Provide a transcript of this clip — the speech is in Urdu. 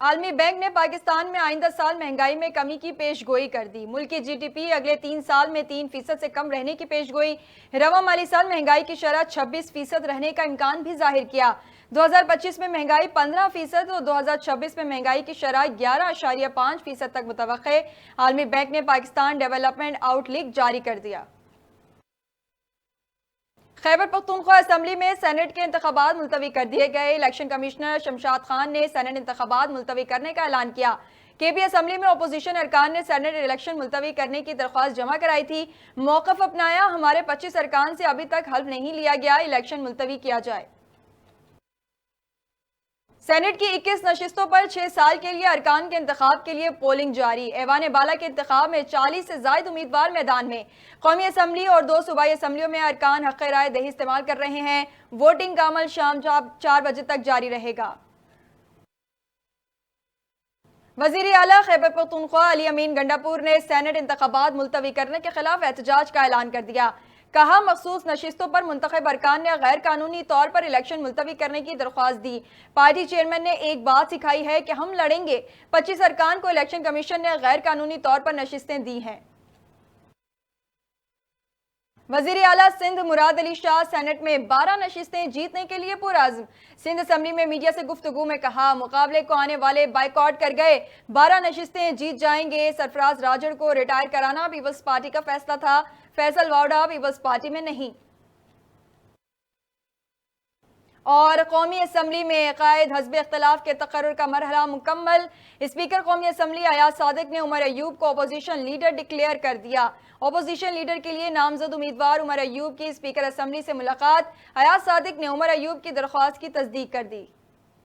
عالمی بینک نے پاکستان میں آئندہ سال مہنگائی میں کمی کی پیش گوئی کر دی۔ ملک کی جی ڈی پی اگلے 3 سال میں 3% سے کم رہنے کی پیش گوئی۔ رواں مالی سال مہنگائی کی شرح 26% رہنے کا امکان بھی ظاہر کیا۔ 2025 میں مہنگائی 15% اور 2026 میں مہنگائی کی شرح 11.5% تک متوقع۔ عالمی بینک نے پاکستان ڈیولپمنٹ آؤٹ لک جاری کر دیا۔ خیبر پختونخوا اسمبلی میں سینٹ کے انتخابات ملتوی کر دیے گئے۔ الیکشن کمشنر شمشاد خان نے سینٹ انتخابات ملتوی کرنے کا اعلان کیا۔ کے بی اسمبلی میں اپوزیشن ارکان نے سینٹ الیکشن ملتوی کرنے کی درخواست جمع کرائی تھی۔ موقف اپنایا، ہمارے 25 ارکان سے ابھی تک حلف نہیں لیا گیا، الیکشن ملتوی کیا جائے۔ سینٹ کی 21 نشستوں پر 6 سال کے لیے ارکان کے انتخاب کے لیے پولنگ جاری۔ ایوان بالا کے انتخاب میں 40 سے زائد امیدوار میدان میں۔ قومی اسمبلی اور 2 صوبائی اسمبلیوں میں ارکان حق رائے دہی استعمال کر رہے ہیں۔ ووٹنگ کا عمل شام 4 بجے تک جاری رہے گا۔ وزیر اعلیٰ خیبر پختونخوا علی امین گنڈاپور نے سینٹ انتخابات ملتوی کرنے کے خلاف احتجاج کا اعلان کر دیا۔ کہا، مخصوص نشستوں پر منتخب ارکان نے غیر قانونی طور پر الیکشن ملتوی کرنے کی درخواست دی۔ پارٹی چیئرمین نے ایک بات سکھائی ہے کہ ہم لڑیں گے۔ 25 ارکان کو الیکشن کمیشن نے غیر قانونی طور پر نشستیں دی ہیں۔ وزیر اعلیٰ سندھ مراد علی شاہ سینٹ میں 12 نشستیں جیتنے کے لیے پرعزم۔ سندھ اسمبلی میں میڈیا سے گفتگو میں کہا، مقابلے کو آنے والے بائیکاٹ کر گئے، 12 نشستیں جیت جائیں گے۔ سرفراز راجڑ کو ریٹائر کرانا پیپلز پارٹی کا فیصلہ تھا، فیصل واؤڈا پیپلز پارٹی میں نہیں۔ اور قومی اسمبلی میں قائد حزب اختلاف کے تقرر کا مرحلہ مکمل۔ اسپیکر قومی اسمبلی ایاز صادق نے عمر ایوب کو اپوزیشن لیڈر ڈکلیئر کر دیا۔ اپوزیشن لیڈر کے لیے نامزد امیدوار عمر ایوب کی اسپیکر اسمبلی سے ملاقات۔ ایاز صادق نے عمر ایوب کی درخواست کی تصدیق کر دی۔